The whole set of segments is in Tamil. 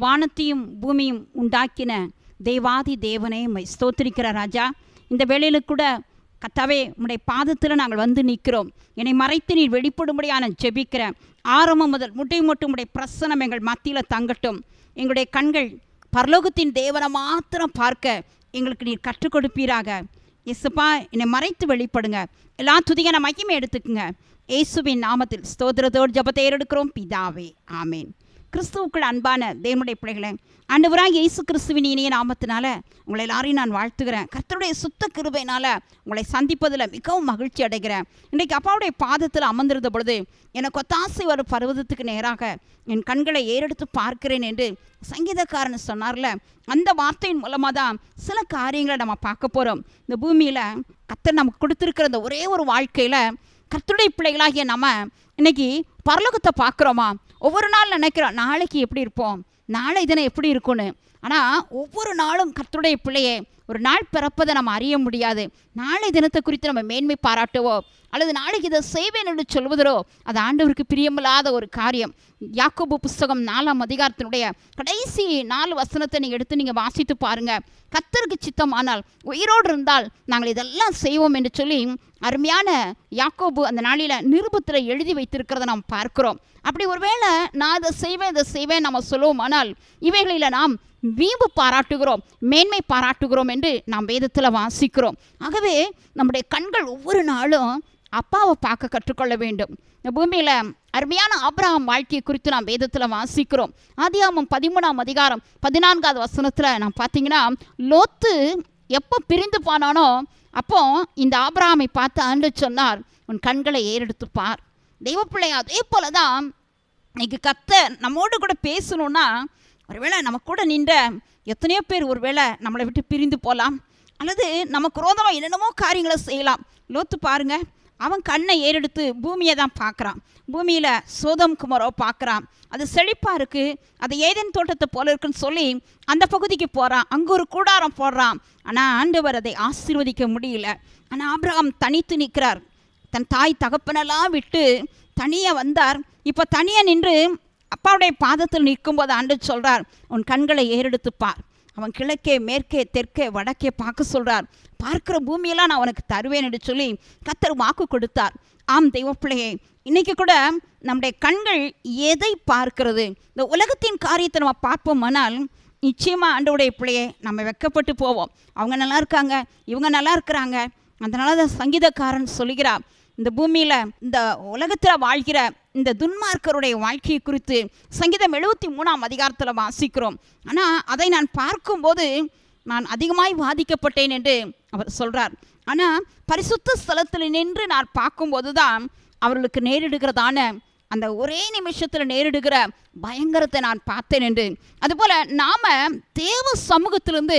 வானத்தையும் பூமியும் உண்டாக்கின தேவாதி தேவனே மை ஸ்தோத்திரிக்கிற ராஜா. இந்த வேளையில் கூட கர்த்தாவே உம்முடைய பாதத்தில் நாங்கள் வந்து நிற்கிறோம். என்னை மறைத்து நீர் வெளிப்படும்படியாக நான் ஜெபிக்கிறேன். ஆரம்பம் முதல் முடிவு மட்டும் உம்முடைய பிரசனம் எங்கள் மத்தியில் தங்கட்டும். எங்களுடைய கண்கள் பரலோகத்தின் தேவனை மாத்திரம் பார்க்க எங்களுக்கு நீர் கற்றுக் கொடுப்பீராக. இயேசுப்பா, என்னை மறைத்து வெளிப்படுங்க. எல்லா துதியான மகிமை எடுத்துக்குங்க. இயேசுவின் நாமத்தில் ஸ்தோத்திரத்தோடு ஜெபத்தை ஏறெடுக்கிறோம் பிதாவே, ஆமேன். கிறிஸ்துவுக்குள் அன்பான தேவனுடைய பிள்ளைகளை, ஆண்டவராக இயேசு கிறிஸ்துவின் இனிய நாமத்தினால உங்களை எல்லாரையும் நான் வாழ்த்துகிறேன். கர்த்தருடைய சுத்த கிருபையினால் உங்களை சந்திப்பதில் மிகவும் மகிழ்ச்சி அடைகிறேன். இன்றைக்கு அப்பாவுடைய பாதத்தில் அமர்ந்திருந்த பொழுது எனக்கு ஒத்தாசை ஒரு பருவதத்துக்கு நேராக என் கண்களை ஏறெடுத்து பார்க்கிறேன் என்று சங்கீதக்காரன் சொன்னார்ல, அந்த வார்த்தையின் மூலமாக தான் சில காரியங்களை நம்ம பார்க்க போகிறோம். இந்த பூமியில் கர்த்தர் நமக்கு கொடுத்துருக்கிற இந்த ஒரே ஒரு வாழ்க்கையில் கர்த்தருடைய பிள்ளைகளாகிய நம்ம இன்னைக்கு பரலோகத்தை பார்க்குறோமா? ஒவ்வொரு நாள் நினைக்கிறோம் நாளைக்கு எப்படி இருப்போம், நாளை தினம் எப்படி இருக்கும்னு. ஆனால் ஒவ்வொரு நாளும் கர்த்தருடைய பிள்ளையே ஒரு நாள் பிறப்பதை நம்ம அறிய முடியாது. நாளை தினத்தை குறித்து நம்ம மேன்மை பாராட்டுவோ அல்லது நாளைக்கு இதை செய்வேன் என்று சொல்வதோ அது ஆண்டவருக்கு பிரியமில்லாத ஒரு காரியம். யாக்கோபு புஸ்தகம் 4ஆம் அதிகாரத்தினுடைய கடைசி 4 வசனத்தை நீங்கள் எடுத்து நீங்கள் வாசித்து பாருங்கள். கர்த்தருக்கு சித்தமானால் உயிரோடு இருந்தால் நாங்கள் இதெல்லாம் செய்வோம் என்று சொல்லி அருமையான யாக்கோபு அந்த நாளில் நிருபத்தில் எழுதி வைத்திருக்கிறத நாம் பார்க்கிறோம். அப்படி ஒருவேளை நான் இதை செய்வேன் நம்ம சொல்லுவோம், ஆனால் இவைகளில் நாம் வீம்பு பாராட்டுகிறோம், மேன்மை பாராட்டுகிறோம் என்று நாம் வேதத்தில் வாசிக்கிறோம். ஆகவே நம்முடைய கண்கள் ஒவ்வொரு நாளும் அப்பாவை பார்க்க கற்றுக்கொள்ள வேண்டும். இந்த பூமியில் அருமையான ஆபிரகாம் வாழ்க்கையை குறித்து நாம் வேதத்தில் வாசிக்கிறோம். ஆதியாகமம் 13ஆம் அதிகாரம் 14வது வசனத்தில் நாம் பார்த்தீங்கன்னா, லோத்து எப்போ பிரிந்து போனானோ அப்போ இந்த ஆபிரகாமை பார்த்து ஆண்டவர் சொன்னார், உன் கண்களை ஏறெடுத்து பார். தெய்வப்பிள்ளை, அதே போல தான் இன்னைக்கு கர்த்தர் நம்மோடு கூட பேசணுன்னா, ஒருவேளை நம்ம கூட நின்ற எத்தனையோ பேர் ஒருவேளை நம்மளை விட்டு பிரிந்து போகலாம், அல்லது நமக்கு விரோதமாக என்னென்னமோ காரியங்களை செய்யலாம். லோத்து பாருங்க, அவன் கண்ணை ஏறெடுத்து பூமியை தான் பார்க்குறான். பூமியில் சோதம் குமாரோ பார்க்குறான், அது செழிப்பாக இருக்குது, அது ஏதேன் தோட்டத்தை போல இருக்குன்னு சொல்லி அந்த பகுதிக்கு போகிறான். அங்கே ஒரு கூடாரம் போடுறான். ஆனால் ஆண்டவர் அதை ஆசீர்வதிக்க முடியல. ஆனால் ஆபிரகாம் தனித்து நிற்கிறார். தன் தாய் தகப்பனெல்லாம் விட்டு தனியாக வந்தார். இப்போ தனியாக நின்று அப்பாவுடைய பாதத்தில் நிற்கும்போது ஆண்டவர் சொல்கிறார், உன் கண்களை ஏறெடுத்து பார். அவன் கிழக்கே மேற்கே தெற்கே வடக்கே பார்க்க சொல்கிறார். பார்க்குற பூமியெல்லாம் நான் உனக்கு தருவேன் என்று சொல்லி கர்த்தர் வாக்கு கொடுத்தார். ஆம் தெய்வப்பிள்ளையே, இன்றைக்கி கூட நம்முடைய கண்கள் எதை பார்க்கிறது? இந்த உலகத்தின் காரியத்தை நம்ம பார்ப்போமானால் நிச்சயமாக ஆண்டவருடைய பிள்ளையே நம்ம வெட்கப்பட்டு போவோம். அவங்க நல்லா இருக்காங்க, இவங்க நல்லா இருக்கிறாங்க. அதனால தான் சங்கீதக்காரன் சொல்கிறார், இந்த பூமியில் இந்த உலகத்தில் வாழ்கிற இந்த துன்மார்க்கருடைய வாழ்க்கையை குறித்து சங்கீதம் 73ஆம் அதிகாரத்தில் வாசிக்கிறோம். ஆனால் அதை நான் பார்க்கும்போது நான் அதிகமாய் பாதிக்கப்பட்டேன் என்று அவர் சொல்கிறார். ஆனால் பரிசுத்த ஸ்தலத்தில் நின்று நான் பார்க்கும்போது தான் அவர்களுக்கு நேரிடுகிறதான அந்த ஒரே நிமிஷத்தில் நேரிடுகிற பயங்கரத்தை நான் பார்த்தேன் என்று. அதுபோல் நாம் தேவ சமூகத்திலிருந்து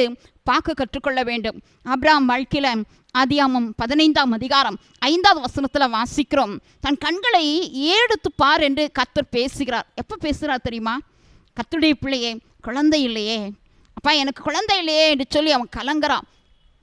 பார்க்க கற்றுக்கொள்ள வேண்டும். ஆபிரகாம் வாழ்க்கையில் ஆதியாகமம் 15ஆம் அதிகாரம் 5வது வசனத்தில் வாசிக்கிறோம், தன் கண்களை ஏறெடுத்து பார் என்று கர்த்தர் பேசுகிறார். எப்போ பேசுகிறார் தெரியுமா? கர்த்தருடைய பிள்ளையே, குழந்தை இல்லையே அப்பா, எனக்கு குழந்தை இல்லையே என்று சொல்லி அவன் கலங்குறான்.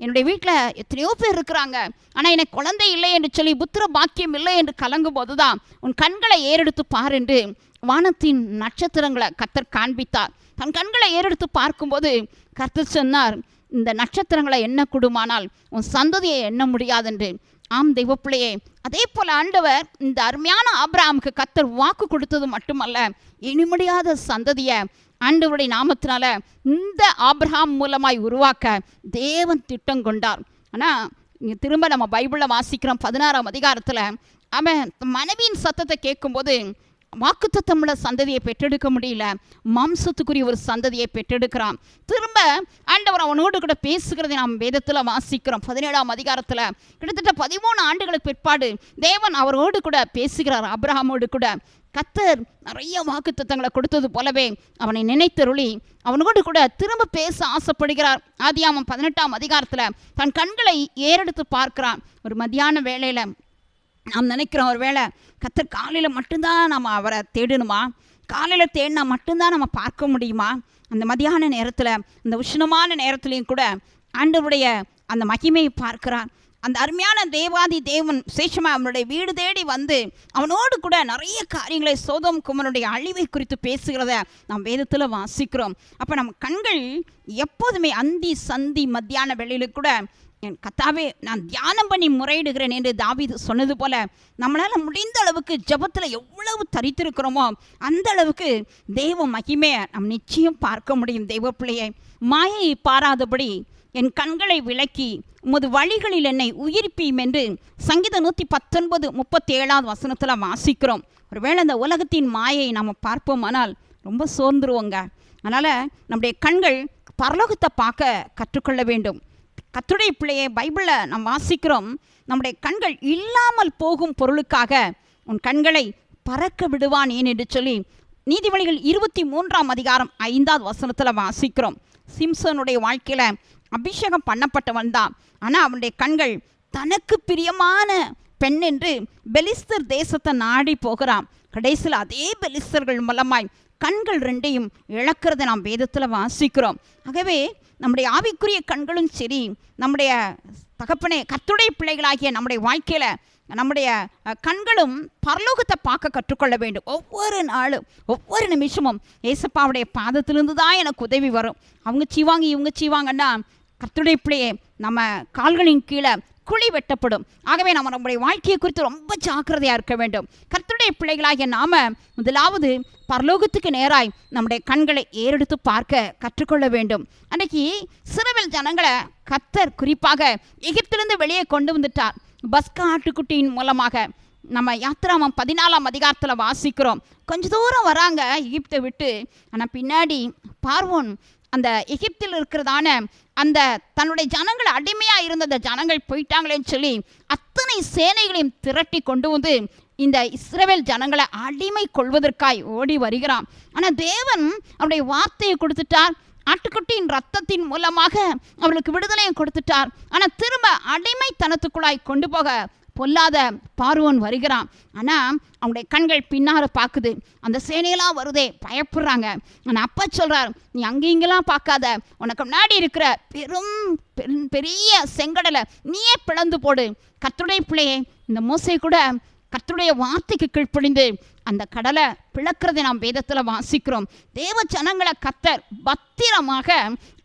என்னுடைய வீட்டில் எத்தனையோ பேர் இருக்கிறாங்க, ஆனால் எனக்கு குழந்தை இல்லை என்று சொல்லி புத்திர பாக்கியம் இல்லை என்று கலங்கும் போது தான் உன் கண்களை ஏறெடுத்து பார் என்று வானத்தின் நட்சத்திரங்களை கர்த்தர் காண்பித்தார். தன் கண்களை ஏறெடுத்து பார்க்கும்போது கர்த்தர் சொன்னார், இந்த நட்சத்திரங்களை எண்ண கூடுமானால் உன் சந்ததியை எண்ண முடியாதென்று. ஆம் தெய்வப்பிள்ளையே, அதே போல் ஆண்டவர் இந்த அருமையான ஆபிரகாமுக்கு கர்த்தர் வாக்கு கொடுத்தது மட்டுமல்ல, எண்ண முடியாத சந்ததியை ஆண்டவருடைய நாமத்தினால இந்த ஆபிரகாம் மூலமாய் உருவாக்க தேவன் திட்டம் கொண்டார். ஆனால் இங்கே திரும்ப நம்ம பைபிளில் வாசிக்கிறோம் 16ஆம் அதிகாரத்தில், அவன் மனைவியின் சத்தத்தை கேட்கும்போது வாக்குத்தத்தமுள்ள சந்ததியை பெற்றெடுக்க முடியல, மாம்சத்துக்குரிய ஒரு சந்ததியை பெற்றெடுக்கிறான். திரும்ப ஆண்டவர் அவனோடு கூட பேசுகிறதை நாம் வேதத்தில் வாசிக்கிறோம். 17ஆம் அதிகாரத்தில் கிட்டத்தட்ட 13 ஆண்டுகளுக்கு பிற்பாடு தேவன் அவரோடு கூட பேசுகிறார். ஆபிரகாமோடு கூட கர்த்தர் நிறைய வாக்குத்தத்தங்களை கொடுத்தது போலவே அவனை நினைத்தருளி அவனோடு கூட திரும்ப பேச ஆசைப்படுகிறார். ஆதியாகமம் 18ஆம் அதிகாரத்தில் தன் கண்களை ஏறெடுத்து பார்க்கிறான். ஒரு மத்தியான வேளையில் நாம் நினைக்கிறோம், ஒரு வேளை கர்த்தர் காலையில் மட்டும்தான் நம்ம அவரை தேடணுமா, காலையில் தேடினா மட்டும்தான் நம்ம பார்க்க முடியுமா? அந்த மதியான நேரத்தில், அந்த உஷ்ணமான நேரத்துலையும் கூட ஆண்டவருடைய அந்த மகிமையை பார்க்கிறார். அந்த அருமையான தேவாதி தேவன் விசேஷமாக அவனுடைய வீடு தேடி வந்து அவனோடு கூட நிறைய காரியங்களை சோதோம் குமாரனுடைய அழிவை குறித்து பேசுகிறத நாம் வேதத்தில் வாசிக்கிறோம். அப்போ நம்ம கண்கள் எப்போதுமே அந்தி சந்தி மத்தியான வேளையில் கூட என் கர்த்தாவே நான் தியானம் பண்ணி முறையிடுகிறேன் என்று தாவீது சொன்னது போல நம்மளால் முடிந்த அளவுக்கு ஜெபத்தில் எவ்வளவு தரித்திருக்கிறோமோ அந்த அளவுக்கு தெய்வ மகிமையை நம் நிச்சயம் பார்க்க முடியும். தெய்வ பிள்ளையை மாயை பாராதபடி என் கண்களை விலக்கி உமது வழிகளில் என்னை உயிர்ப்பியும் என்று சங்கீதம் 119:37 வசனத்தில் வாசிக்கிறோம். ஒருவேளை அந்த உலகத்தின் மாயை நாம் பார்ப்போமானால் ரொம்ப சோர்ந்துருவோங்க. அதனால் நம்முடைய கண்கள் பரலோகத்தை பார்க்க கற்றுக்கொள்ள வேண்டும். கர்த்தருடைய பிள்ளையை பைபிளில் நாம் வாசிக்கிறோம், நம்முடைய கண்கள் இல்லாமல் போகும் பொருளுக்காக உன் கண்களை பறக்க விடுவான் ஏன் என்று சொல்லி நீதிமொழிகள் 23:5 வசனத்தில் வாசிக்கிறோம். சிம்சனுடைய வாழ்க்கையில் அபிஷேகம் பண்ணப்பட்டவன் தான், ஆனால் அவனுடைய கண்கள் தனக்கு பிரியமான பெண் என்று பெலிஸ்தர் தேசத்தை நாடி போகிறான். கடைசியில் அதே பெலிஸ்தர்கள் மூலமாய் கண்கள் ரெண்டையும் இழக்கிறத நாம் வேதத்தில் வாசிக்கிறோம். ஆகவே நம்முடைய ஆவிக்குரிய கண்களும் சரி, நம்முடைய தகப்பனே கர்த்தருடைய பிள்ளைகளாகிய நம்முடைய வாழ்க்கையில் நம்முடைய கண்களும் பரலோகத்தை பார்க்க கற்றுக்கொள்ள வேண்டும். ஒவ்வொரு நாளும் ஒவ்வொரு நிமிஷமும் ஏசப்பாவுடைய பாதத்திலிருந்து தான் எனக்கு உதவி வரும். அவங்க செய்வாங்க இவங்க செய்வாங்கன்னா கர்த்தருடைய பிள்ளையை நம்ம கால்களின் கீழே குழி வெட்டப்படும். ஆகவே நம்ம நம்முடைய வாழ்க்கையை குறித்து ரொம்ப ஜாக்கிரதையாக இருக்க வேண்டும். கர்த்தருடைய பிள்ளைகளாகிய நாம் முதலாவது பரலோகத்துக்கு நேராய் நம்முடைய கண்களை ஏறெடுத்து பார்க்க கற்றுக்கொள்ள வேண்டும். அன்றைக்கி இஸ்ரவேல் ஜனங்களை கர்த்தர் குறிப்பாக எகிப்திலிருந்து வெளியே கொண்டு வந்துட்டார். பஸ்கா ஆட்டுக்குட்டியின் மூலமாக நம்ம யாத்திராமம் 14 வாசிக்கிறோம். கொஞ்ச தூரம் வராங்க எகிப்தை விட்டு. ஆனால் பின்னாடி பார்வோன் அந்த எகிப்தில் இருக்கிறதான அந்த தன்னுடைய ஜனங்கள் அடிமையாக இருந்த அந்த ஜனங்கள் போயிட்டாங்களேன்னு சொல்லி அத்தனை சேனைகளையும் திரட்டி கொண்டு வந்து இந்த இஸ்ரவேல் ஜனங்களை அடிமை கொள்வதற்காய் ஓடி வருகிறான். ஆனால் தேவன் அவருடைய வார்த்தையை கொடுத்துட்டார். ஆட்டுக்குட்டியின் ரத்தத்தின் மூலமாக அவளுக்கு விடுதலையை கொடுத்துட்டார். ஆனால் திரும்ப அடிமைத்தனத்துக்குள்ளாய் கொண்டு போக பொல்லாத பார்வோன் வருகிறான். ஆனால் அவனுடைய கண்கள் பின்னார பார்க்குது. அந்த சேனையெல்லாம் வருதே, பயப்படுறாங்க. ஆனால் அப்பா சொல்கிறார், நீ அங்கெங்கெல்லாம் பார்க்காத, உனக்கு முன்னாடி இருக்கிற பெரிய செங்கடலை நீயே பிளந்து போடு. கர்த்தருடைய பிள்ளையே, இந்த மோசே கூட கர்த்தருடைய வார்த்தைக்கு கீழ்ப்படிந்து அந்த கடலை பிளக்கிறதை நாம் வேதத்தில் வாசிக்கிறோம். தேவ ஜனங்களை கர்த்தர் பத்திரமாக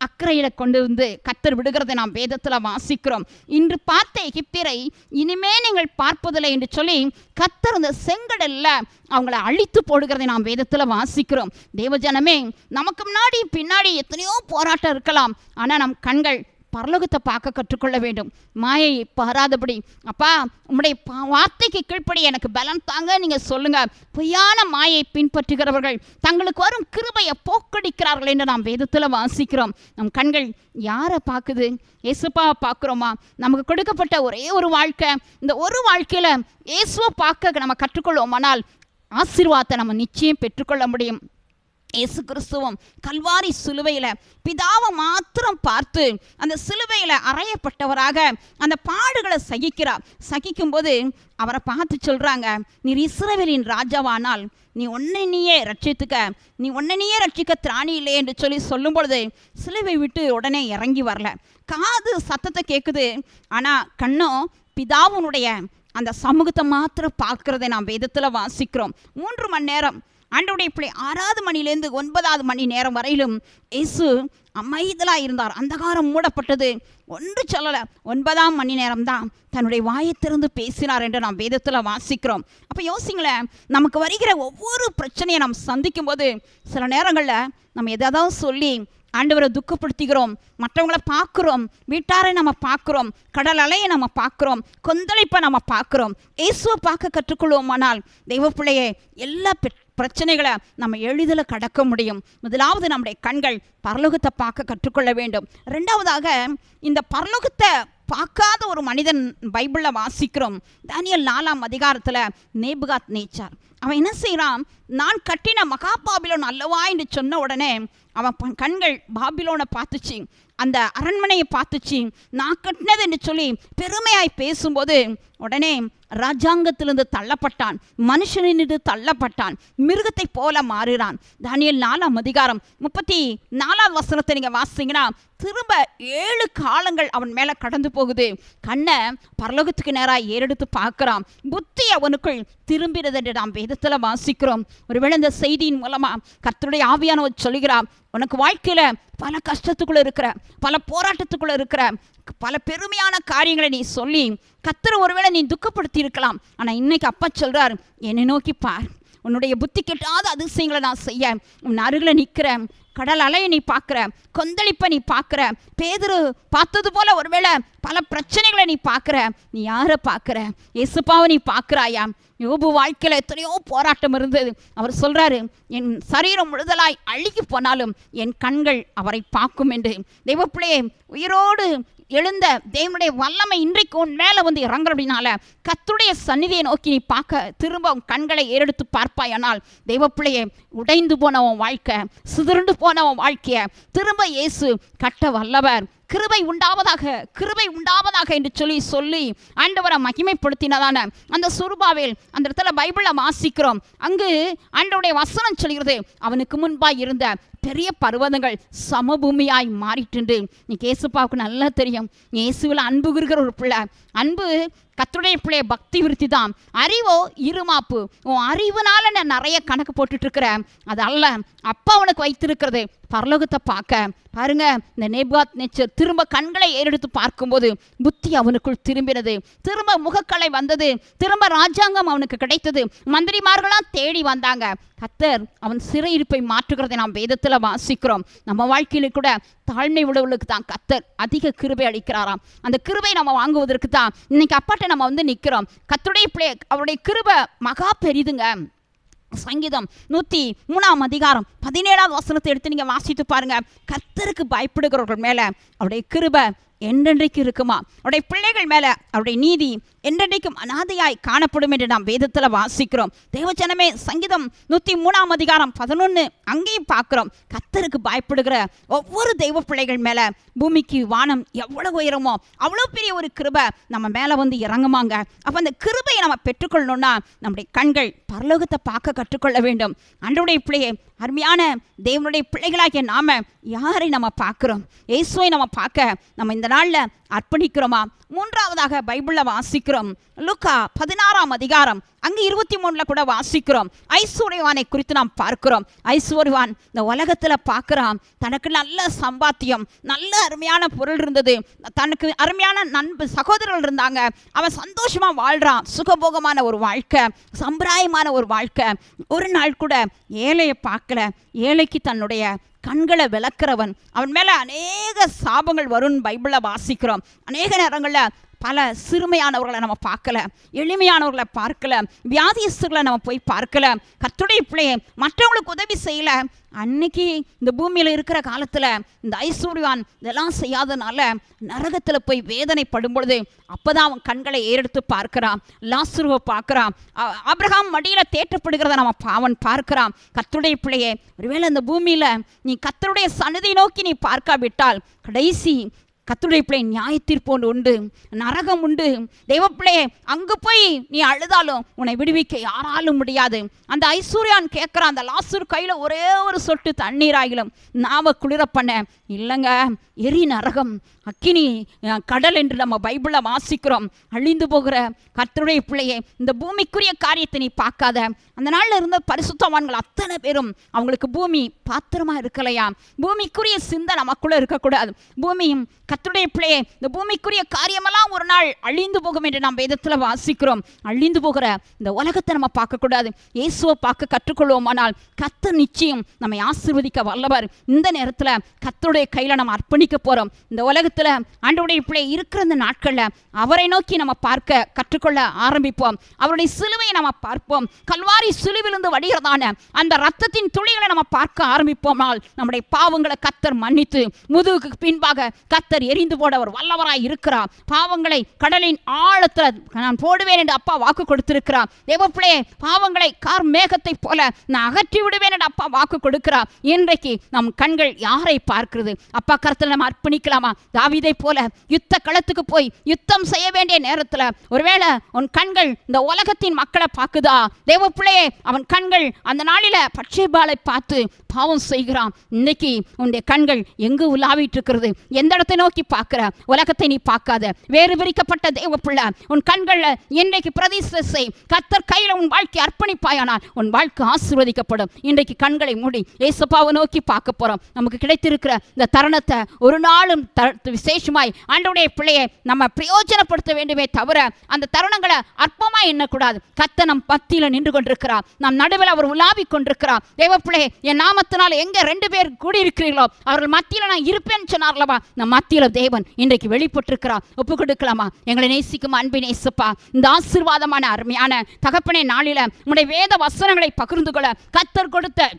அக்கறையில் கொண்டு வந்து கர்த்தர் விடுகிறதை நாம் வேதத்தில் வாசிக்கிறோம். இன்று பார்த்த எகிப்தியரை இனிமே நீங்கள் பார்ப்பதில்லை என்று சொல்லி கர்த்தர் அந்த செங்கடலில் அவங்கள அழித்து போடுகிறதை நாம் வேதத்தில் வாசிக்கிறோம். தேவ ஜனமே, நமக்கு முன்னாடி பின்னாடி எத்தனையோ போராட்டம் இருக்கலாம், ஆனால் நம் கண்கள் பரலோகத்தை பார்க்க கற்றுக்கொள்ள வேண்டும். மாயை பாராதபடி அப்பா உம்முடைய வார்த்தைக்கு கீழ்ப்படி எனக்கு பலன் தாங்க நீங்கள் சொல்லுங்கள். பொய்யான மாயை பின்பற்றுகிறவர்கள் தங்களுக்கு வரும் கிருபையை போக்கடிக்கிறார்கள் என்று நாம் வேதத்தில் வாசிக்கிறோம். நம் கண்கள் யாரை பார்க்குது? இயேசுப்பாவை பார்க்குறோமா? நமக்கு கொடுக்கப்பட்ட ஒரே ஒரு வாழ்க்கை, இந்த ஒரு வாழ்க்கையில் இயேசுவை பார்க்க நம்ம கற்றுக்கொள்வோமானால் ஆசீர்வாதத்தை நம்ம நிச்சயம் பெற்றுக்கொள்ள முடியும். இயேசு கிறிஸ்துவும் கல்வாரி சிலுவையில் பிதாவை மாத்திரம் பார்த்து அந்த சிலுவையில் அறையப்பட்டவராக அந்த பாடுகளை சகிக்கும்போது அவரை பார்த்து சொல்கிறாங்க, நீர் இஸ்ரவேலின் ராஜாவானால் நீ நீயே ரட்சிக்க திராணி இல்லை என்று சொல்லும் பொழுது சிலுவை விட்டு உடனே இறங்கி வரல. காது சத்தத்தை கேட்குது, ஆனால் கண்ணும் பிதாவுனுடைய அந்த சமூகத்தை மாத்திரம் பார்க்கிறதை நாம் வேதத்தில் வாசிக்கிறோம். 3 மணி நேரம் ஆண்டவருடைய பிள்ளை 6வது மணிலேருந்து 9வது மணி நேரம் வரையிலும் இயேசு அமைதலாக இருந்தார். அந்தகாரம் மூடப்பட்டது, ஒன்று சொல்லலை. 9ஆம் மணி நேரம் தான் தன்னுடைய வாயத்திலிருந்து பேசினார் என்று நாம் வேதத்தில் வாசிக்கிறோம். அப்போ யோசிங்களேன், நமக்கு வருகிற ஒவ்வொரு பிரச்சனையை நாம் சந்திக்கும் போது சில நேரங்களில் நம்ம எதாவது சொல்லி ஆண்டவரை துக்கப்படுத்துகிறோம், மற்றவங்களை பார்க்குறோம், வீட்டாரை நம்ம பார்க்குறோம், கடல் அலையை நம்ம பார்க்குறோம், கொந்தளிப்பை நம்ம பார்க்குறோம். இயேசுவை பார்க்க கற்றுக்கொள்வோமானால் தெய்வ பிள்ளையே எல்லா பிரச்சனைகளை நம்ம எளிதில் கடக்க முடியும். முதலாவது நம்முடைய கண்கள் பரலோகத்தை பார்க்க கற்றுக்கொள்ள வேண்டும். 2வதாக இந்த பரலோகத்தை பார்க்காத ஒரு மனிதன் பைபிளில் வாசிக்கிறோம். தானியேல் 4ஆம் அதிகாரத்தில் நேபுகாத் நேச்சார் அவன் என்ன செய்கிறான்? நான் கட்டின மகா பாபிலோன் அல்லவா என்று சொன்ன உடனே அவன் கண்கள் பாபிலோனை பார்த்துச்சு, அந்த அரண்மனையை பார்த்துச்சு. நான் கட்டினது என்று சொல்லி பெருமையாய் பேசும்போது உடனே ராஜாங்கத்திலிருந்து தள்ளப்பட்டான், மனுஷனிலிருந்து தள்ளப்பட்டான், மிருகத்தை போல மாறுகிறான். தானியேல் 4ஆம் அதிகாரம் 34வது வசனத்தை நீங்கள் வாசிங்கன்னா திரும்ப 7 காலங்கள் அவன் மேலே கடந்து போகுது. கண்ணை பரலோகத்துக்கு நேராக ஏறெடுத்து பார்க்குறான். புத்தி அவனுக்குள் திரும்பினது என்று நாம் வேதத்தில் வாசிக்கிறோம். ஒருவேளை இந்த செய்தியின் மூலமாக கர்த்தருடைய ஆவியானவர் சொல்லுகிறார், உனக்கு வாழ்க்கையில் பல கஷ்டத்துக்குள்ளே இருக்கிற, பல போராட்டத்துக்குள்ளே இருக்கிற, பல பெருமையான காரியங்களை நீ சொல்லி கர்த்தரை ஒருவேளை நீ துக்கப்படுத்தி இருக்கலாம். ஆனால் இன்னைக்கு அப்பா சொல்கிறார், என்னை நோக்கி பார், உன்னுடைய புத்தி கெட்டாத அதிசயங்களை நான் செய்ய உன் அருகில் நிற்கிறேன். கடல் அலையை நீ பார்க்குற, கொந்தளிப்பை நீ பார்க்குற, பேதுரு பார்த்தது போல ஒருவேளை பல பிரச்சனைகளை நீ பார்க்குற. நீ யாரை பார்க்குற? இயேசுப்பாவை நீ பார்க்குறாயா? யோபு வாழ்க்கையில் எத்தனையோ போராட்டம் இருந்தது. அவர் சொல்கிறாரு, என் சரீரம் முழுதலாய் அழுகி போனாலும் என் கண்கள் அவரை பார்க்கும் என்று. தெய்வப்பிள்ளையே, உயிரோடு எழுந்த தேவனுடைய வல்லமை இன்றைக்கு உன் மேலே வந்து இறங்குறதுனால கர்த்தருடைய சந்நிதியை நோக்கி நீ பார்க்க திரும்ப உன் கண்களை ஏறெடுத்து பார்ப்பாயானால் தெய்வப்பிள்ளையே, உடைந்து போனவன் வாழ்க்கை, சிதறுண்டு போனவன் வாழ்க்கையை திரும்ப இயேசு கட்ட வல்லவர். கிருபை உண்டாவதாக, கிருபை உண்டாவதாக என்று சொல்லி ஆண்டவரை மகிமைப்படுத்தினதான அந்த சுருபாவேல் அந்த இடத்துல பைபிளில் வாசிக்கிறோம். அங்கு ஆண்டவருடைய வசனம் சொல்கிறது, அவனுக்கு முன்பாக இருந்த பெரிய பர்வதங்கள் சமபூமியாய் மாறிட்டு. நீ இயேசுப்பாவுக்கு நல்லா தெரியும், இயேசுவில் அன்பு இருக்கிற ஒரு பிள்ளை. அன்பு கர்த்தருடைய பிள்ளைய பக்தி விருத்தி தான். அறிவோ இருமாப்பு. உன் அறிவுனால நான் நிறைய கணக்கு போட்டுட்டு இருக்கிறேன், அது அல்ல. அப்பா உனக்கு வைத்திருக்கிறது பரலோகத்தை பார்க்க. பாருங்க, இந்த நேபுகாத்நேச்சர் திரும்ப கண்களை ஏறெடுத்து பார்க்கும்போது புத்தி அவனுக்குள் திரும்பினது, திரும்ப முகக்கலை வந்தது, திரும்ப ராஜாங்கம் அவனுக்கு கிடைத்தது, மந்திரிமார்களாம் தேடி வந்தாங்க. கர்த்தர் அவன் சிறையிருப்பை மாற்றுகிறதை நாம் வேதத்தில் வாசிக்கிறோம். நம்ம வாழ்க்கையில கூட தாழ்மை உள்ளவர்களுக்கு தான் கர்த்தர் அதிக கிருபை அளிக்கிறாராம். அந்த கிருபை நம்ம வாங்குவதற்கு தான் இன்னைக்கு அப்பாட்ட நம்ம வந்து நிற்கிறோம். கர்த்தருடைய பிள்ளை, அவருடைய கிருபை மகா பெரிதுங்க. சங்கீதம் 103ஆம் அதிகாரம் 17வது வசனத்தை எடுத்து நீங்கள் வாசித்து பாருங்க. கர்த்தருக்கு பயப்படுகிறவர்கள் மேலே அவருடைய கிருபை என்றென்றைக்கு இருக்குமா, அவருடைய பிள்ளைகள் மேலே அவருடைய நீதி என்றென்றைக்கும் அநாதையாய் காணப்படும் என்று நாம் வேதத்தில் வாசிக்கிறோம். தேவஜனமே, சங்கீதம் 103ஆம் அதிகாரம் 11 அங்கேயும் பார்க்குறோம். கர்த்தருக்கு பயப்படுகிற ஒவ்வொரு தெய்வ பிள்ளைகள் மேலே பூமிக்கு வானம் எவ்வளோ உயரமோ அவ்வளோ பெரிய ஒரு கிருபை நம்ம மேலே வந்து இறங்குமாங்க. அப்போ அந்த கிருபையை நம்ம பெற்றுக்கொள்ளணும்னா நம்முடைய கண்கள் பரலோகத்தை பார்க்க கற்றுக்கொள்ள வேண்டும். ஆண்டவருடைய பிள்ளையை, அருமையான தேவனுடைய பிள்ளைகளாகிய நாம யாரை நம்ம பார்க்குறோம்? இயேசுவை நம்ம பார்க்க நம்ம இந்த நாளில் அர்ப்பணிக்கிறோமா? மூன்றாவதாக பைபிளில் வாசிக்கிறோம், லூக்கா 16ஆம் அதிகாரம் அங்கே 23 கூட வாசிக்கிறோம். ஐஸ்வர்யவானை குறித்து நாம் பார்க்கிறோம். ஐஸ்வர்யவான் இந்த உலகத்தில் பார்க்குறான், தனக்கு நல்ல சம்பாத்தியம், நல்ல அருமையான பொருள் இருந்தது, தனக்கு அருமையான சகோதரர்கள் இருந்தாங்க, அவன் சந்தோஷமாக வாழ்கிறான், சுகபோகமான ஒரு வாழ்க்கை, சம்பிரதாயமான ஒரு வாழ்க்கை. ஒரு நாள் கூட ஏழையை பார்க்கல. ஏழைக்கு தன்னுடைய கண்களை விளக்கிறவன், அவன் மேலே அநேக சாபங்கள் வரும்னு பைபிளில் வாசிக்கிறோம். அநேக நேரங்களில் பல சிறுமையானவர்களை நம்ம பார்க்கல, எளிமையானவர்களை பார்க்கல, வியாதியஸ்தர்களை நம்ம போய் பார்க்கல, கர்த்தருடைய பிள்ளையை மற்றவங்களுக்கு உதவி செய்யல. அன்னைக்கு இந்த பூமியில் இருக்கிற காலத்தில் இந்த ஐஸ்வர்யவான் இதெல்லாம் செய்யாதனால நரகத்தில் போய் வேதனைப்படும் பொழுது அப்போதான் அவன் கண்களை ஏறெடுத்து பார்க்கிறான், லாசருவை பார்க்குறான், ஆபிரகாம் மடியில் தேற்றப்படுகிறத அவன் பார்க்கிறான். கர்த்தருடைய பிள்ளையே, ஒருவேளை இந்த பூமியில் நீ கர்த்தருடைய சந்நிதி நோக்கி நீ பார்க்காவிட்டால் கடைசி கர்த்தருடைய பிள்ளை நியாயத்தீர்ப்பு ஒன்று உண்டு, நரகம் உண்டு. தெய்வப்பிள்ளையே, அங்கே போய் நீ அழுதாலும் உன்னை விடுவிக்க யாராலும் முடியாது. அந்த ஐஸ்வர்யான் கேட்குறான், அந்த லாசரு கையில் ஒரே ஒரு சொட்டு தண்ணீர் ஆகிலும் நாம குளிர பண்ண இல்லைங்க, எரி நரகம், அக்கினி கடல் என்று நம்ம பைபிளில் வாசிக்கிறோம். அழிந்து போகிற கர்த்தருடைய பிள்ளையே, இந்த பூமிக்குரிய காரியத்தை நீ பார்க்காத. அந்த நாளில் இருந்த பரிசுத்தவான்கள் அத்தனை பேரும் அவங்களுக்கு பூமி பாத்திரமாக இருக்கலையா, பூமிக்குரிய சிந்தை நமக்குள்ளே இருக்கக்கூடாது. பூமியும் கர்த்தருடைய பிள்ளையே, இந்த பூமிக்குரிய காரியமெல்லாம் ஒரு நாள் அழிந்து போகும் என்று நாம் வேதத்தில் வாசிக்கிறோம். அழிந்து போகிற இந்த உலகத்தை நம்ம பார்க்கக்கூடாது, இயேசுவை பார்க்க கற்றுக்கொள்வோமானால் கர்த்தர் நிச்சயம் நம்மை ஆசீர்வதிக்க வல்லவர். இந்த நேரத்தில் கர்த்தருடைய கையில் நம்ம அர்ப்பணிக்க போகிறோம். இந்த உலகத்தில் ஆண்டவருடைய பிள்ளை இருக்கிற இந்த நாட்களில் அவரை நோக்கி நம்ம பார்க்க கற்றுக்கொள்ள ஆரம்பிப்போம். அவருடைய சிலுவையை நம்ம பார்ப்போம். கல்வாரி சிலுவிலிருந்து வடிகிறதான அந்த ரத்தத்தின் துளிகளை நம்ம பார்க்க ஆரம்பிப்போமால் நம்முடைய பாவங்களை கர்த்தர் மன்னித்து முதுகுக்கு பின்பாக கர்த்தர் கர்த்தர் எரிந்து போட அவர் வல்லவராய் இருக்கிறார். பாவங்களை கடலின் ஆழத்தில் நான் போடுவேன் என்று அப்பா வாக்கு கொடுத்திருக்கிறார். தேவப்பிள்ளையே, பாவங்களை கார் மேகத்தை போல நான் அகற்றி விடுவேன் என்று அப்பா வாக்கு கொடுக்கிறார். இன்றைக்கு நம் கண்கள் யாரை பார்க்கிறது? அப்பா கருத்தில் நம்ம அர்ப்பணிக்கலாமா? தாவீதை போல யுத்த களத்துக்கு போய் யுத்தம் செய்ய வேண்டிய நேரத்தில் ஒருவேளை உன் கண்கள் இந்த உலகத்தின் மக்களை பார்க்குதா? தேவப்பிள்ளையே, அவன் கண்கள் அந்த நாளில் பட்சேபாலை பார்த்து பாவம் செய்கிறான். இன்னைக்கு உன்னுடைய கண்கள் எங்கு உலாவிட்டு இருக்கிறது? எந்த இடத்தை நோக்கி பார்க்கிற? உலகத்தை நீ பார்க்காத. வேறு பிரிக்கப்பட்ட தேவப்பிள்ளை, உன் கண்களில் இன்றைக்கு பிரதிஷ்டை செய். கர்த்தர் கையில் உன் வாழ்க்கை அர்ப்பணிப்பாயானால் உன் வாழ்க்கை ஆசீர்வதிக்கப்படும். இன்றைக்கு கண்களை மூடி ஏசப்பாவை நோக்கி பார்க்க போறோம். நமக்கு கிடைத்திருக்கிற இந்த தருணத்தை ஒரு நாளும் விசேஷமாய் ஆண்டவருடைய பிள்ளையை நம்ம பிரயோஜனப்படுத்த வேண்டுமே தவிர அந்த தருணங்களை அற்பமாய் எண்ணக்கூடாது. கர்த்தர் நம் மத்தியில் நின்று கொண்டிருக்கிறார். நம் நடுவில் அவர் உலாவிக் கொண்டிருக்கிறார். தேவப்பிள்ளையே, என் நாமத்தினால் எங்க 2 பேர் கூடியிருக்கிறீர்களோ அவர்கள் மத்தியில் நான் இருப்பேன்னு சொன்னார்லவா, நம் மத்தியில் தேவன் இன்றைக்கு வெளிப்பட்டிருக்கிறார். ஒப்பு கொடுக்கலாமா? எங்களை நேசிக்கும் அன்பின் இயேசுப்பா, இந்த ஆசீர்வாதமான அருமையான தகப்பனே நாளில உம்முடைய வேத வசனங்களை பகிர்ந்து கொள்ள கர்த்தர் கொடுத்த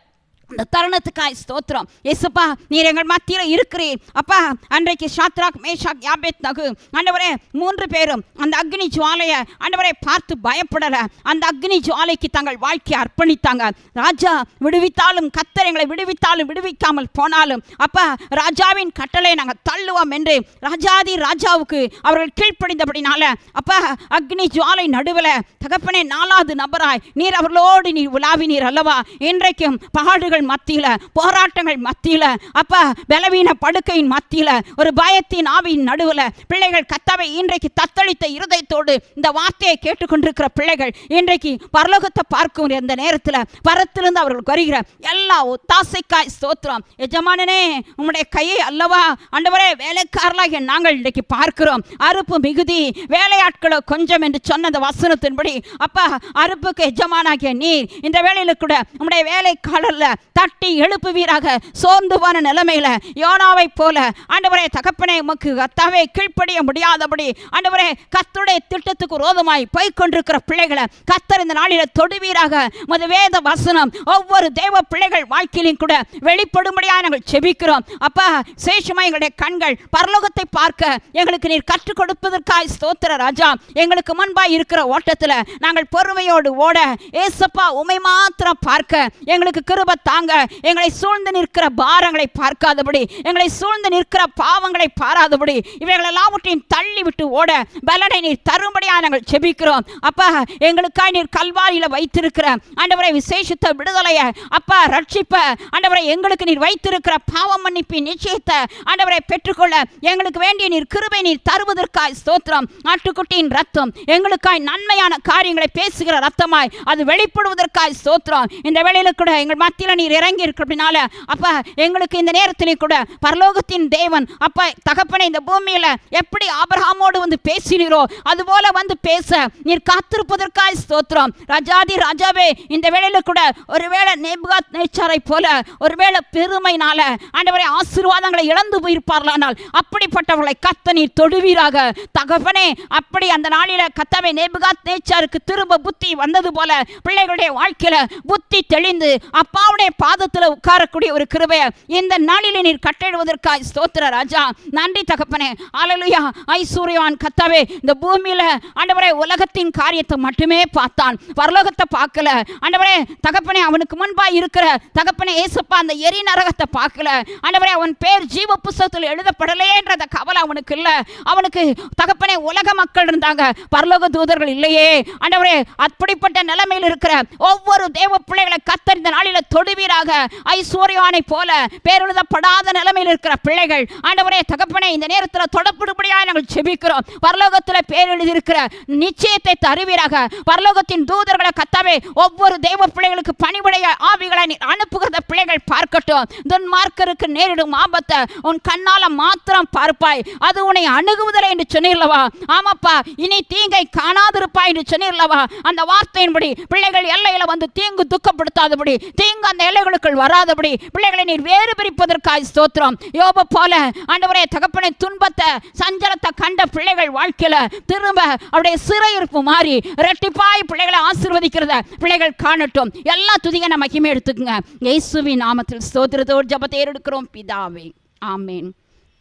இந்த தருணத்துக்காய் ஸ்தோத்திரம். இயேசுப்பா, நீர் எங்கள் மத்தியில் இருக்கிறீர். அப்பா, அன்றைக்கு சாத்ராக், மேஷாக், யாபேத்நேகோ ஆண்டவரே 3 பேரும் அந்த அக்னி ஜுவாலையை ஆண்டவரை பார்த்து பயப்படல. அந்த அக்னி ஜுவாலைக்கு தங்கள் வாழ்க்கையை அர்ப்பணித்தாங்க. ராஜா விடுவித்தாலும், கர்த்தர் எங்களை விடுவித்தாலும் விடுவிக்காமல் போனாலும் அப்பா ராஜாவின் கட்டளை நாங்கள் தள்ளுவோம் என்று ராஜாதி ராஜாவுக்கு அவர்கள் கீழ்ப்படிந்தபடினால அப்பா அக்னி ஜுவாலை நடுவில் தகப்பனே 4வது நபராய் நீர் அவர்களோடு நீர் உலாவினீர் அல்லவா? இன்றைக்கும் பாடுகள் மத்தியில, போராட்டங்கள் மத்தியில, அப்பா பலவீன படுக்கையின் மத்தியில, ஒரு பயத்தின் ஆவியின் நடுவில் பிள்ளைகள் கர்த்தாவே இன்றைக்கு தத்தளித்த இருதயத்தோடு இந்த வார்த்தையை கேட்டுக்கொண்டிருக்கிற பிள்ளைகள் இன்றைக்கு பரலோகத்தை பார்க்கும் இந்த நேரத்தில் பரத்திலிருந்து அவர்கள் வருகிற எல்லா ஒத்தாசைக்காய் ஸ்தோத்திரம். எஜமானனே, உம்முடைய கையை அல்லவா ஆண்டவரே வேலைக்காரலாகிய நாங்கள் இன்றைக்கு பார்க்கிறோம். அறுப்பு மிகுதி, வேலையாட்களோ கொஞ்சம் என்று சொன்ன அந்த வசனத்தின்படி அப்பா அறுப்புக்கு எஜமானாகிய நீர் இந்த வேளையில் கூட உம்முடைய வேலைக்காரர்ல தட்டி எழுப்புவீராக. சோர்ந்து போன நிலைமையில யோனாவை போல ஆண்டவரே தகப்பனே உமக்கு கர்த்தாவே கீழ்ப்படிய முடியாதபடி ஆண்டவரே கர்த்தருடைய திட்டத்துக்கு விரோதமாய் போய் கொண்டிருக்கிற பிள்ளைகளை கர்த்தர் இந்த நாளில் தொடுவீராக. உமது வேத வசனம் ஒவ்வொரு தேவ பிள்ளைகள் வாழ்க்கையிலும் கூட வெளிப்படும்படியாக நாங்கள் செபிக்கிறோம். அப்பா சேஷமா எங்களுடைய கண்கள் பரலோகத்தை பார்க்க எங்களுக்கு நீர் கற்றுக் கொடுப்பதற்காய் ஸ்தோத்திர ராஜா. எங்களுக்கு முன்பாய் இருக்கிற ஓட்டத்தில் நாங்கள் பொறுமையோடு ஓட ஏசப்பா உமை மாத்திரம் பார்க்க எங்களுக்கு கிருபை தாங்க. எங்களை சூழ்ந்து நிற்கிற பாரங்களை பார்க்காதபடி, எங்களை சூழ்ந்து நிற்கிற பாவங்களை பாராதபடி, இவைகள் எல்லாவற்றையும் தள்ளி விட்டு ஓட பலனை நீர் தரும்படியாக நாங்கள் செபிக்கிறோம். அப்பா எங்களுக்காய் நீர் கல்வாரியில் வைத்திருக்கிற ஆண்டவரை விசேஷித்த விடுதலையை அப்பா ரட்சிப்ப ஆண்டவரை எங்களுக்கு நீர் வைத்திருக்கிற பாவ மன்னிப்பின் நிச்சயத்தை ஆண்டவரை பெற்றுக்கொள்ள எங்களுக்கு வேண்டிய நீர் கிருபை நீர் தருவதற்காய் ஸ்தோத்திரம். ஆட்டுக்குட்டியின் ரத்தம் எங்களுக்காய் நன்மையான காரியங்களை பேசுகிற ரத்தமாய் அது வெளிப்படுவதற்காய் ஸ்தோத்திரம். இந்த வேளையில கூட எங்கள் மத்தியில் நீர் இறங்கி இருக்கிறதுனால அப்பா எங்களுக்கு இந்த நேரத்திலே கூட பரலோகத்தின் தேவன் அப்பா தகப்பனை இந்த பூமியில எப்படி ஆபிரகாமோடு வந்து பேசினீரோ அதுபோல வந்து பேச நீர் காத்திருப்பதற்காய் ஸ்தோத்திரம். ராஜாதி ராஜாவே, இந்த வேளையில கூட ஒருவேளை நேபுகாத்நேச்சாரை போல ஒருவேளை பெருமைனால ஆண்டவரே ஆசீர்வாதங்களை இழந்து போயிருப்பார்களானால் அப்படிப்பட்டவர்களை கர்த்தர் நீர் தொடுவீராக. தகப்பனே, அப்படி அந்த நாளில கர்த்தாவே நேபுகாத்நேச்சாருக்கு திரும்ப புத்தி வந்தது போல பிள்ளைகளுடைய வாழ்க்கையில புத்தி தெளிந்து அப்பாவுடைய பாதத்தில் உட்காரக்கூடிய ஒரு கிருபையை இந்த நாளிலே நீர் கட்டிடுவதற்காய் ஸ்தோத்திர ராஜா. நன்றி தகப்பனே. அல்லேலூயா. ஐஸ்வர்யவான் கர்த்தாவே இந்த பூமியில ஆண்டவரே உலகத்தின் காரியத்தை மட்டுமே பார்த்தான், பரலோகத்தை பார்க்கல. ஆண்டவரே தகப்பனே அவனுக்கு முன்பாய் இருக்கிற தகப்பனே ஏசப்பா அந்த எரி நரகத்தை பார்க்கல. ஆண்டவரே அவன் பேர் ஜீவ புஸ்தகத்தில் எழுதப்படலையேன்றத கவலை அவனுக்கு இல்ல. அவனுக்கு தகப்பனே உலக மக்கள் இருந்தாங்க, பரலோக தூதர்கள் இல்லையே. ஆண்டவரே அப்படிப்பட்ட நிலைமையில் இருக்கிற ஒவ்வொரு தேவ பிள்ளைகளை கர்த்தர் இந்த நாளில தொடுவீராக. ஐஸ்வர்யவானை போல பேரெழுதப்படாத நிலைமையில் இருக்கிற பிள்ளைகள் ஆண்டவரே தகப்பனே இந்த நேரத்தில் தொடப்படும்படியாக நாங்கள் செபிக்கிறோம். பரலோகத்தில் பேர் எழுதியிருக்கிற நிச்சயத்தை தருவீராக. பரலோகத்தின் தூதர்களை கர்த்தாவே ஒவ்வொரு தேவ பிள்ளைகளுக்கு பணிபுடைய ஆவிகளை அனுப்புகிறத பிள்ளைகள் பார்க்கட்டும். துன்மார்க்கருக்கு நேரிடும் ஆபத்தை உன் கண்ணால மாத்திரம் பார்ப்பாய், அது உன்னை அணுகுவதில்லை என்று சொன்னீர்லவா? ஆமாப்பா, இனி தீங்கை காணாதிருப்பாய் என்று சொன்னீர்லவா? அந்த வார்த்தையின்படி பிள்ளைகள் எல்லையில வந்து தீங்கு துக்கப்படுத்தாதபடி, தீங்கு அந்த எல்லைகளுக்குள் வராதபடி பிள்ளைகளை நீர் வேறு பிரிப்பதற்காய் ஸ்தோத்திரம். யோபு போல ஆண்டவரே தகப்பனை துன்பத்தை சஞ்சலத்தை கண்ட பிள்ளைகள் வாழ்க்கையில திரும்ப அவருடைய சிறையிருப்பு மாறி இரட்டிப்பாய் பிள்ளைகளை ஆசீர்வதிக்கிறத பிள்ளைகள் காணட்டும். எல்லா துதிக நம்ம மகிமை எடுத்துக்கங்க. இயேசுவின் நாமத்தில் ஸ்தோத்திரத்தோடு ஜெபத்தை எடுக்கிறோம் பிதாவே. ஆமேன்,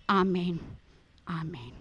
ஆமேன், ஆமென்.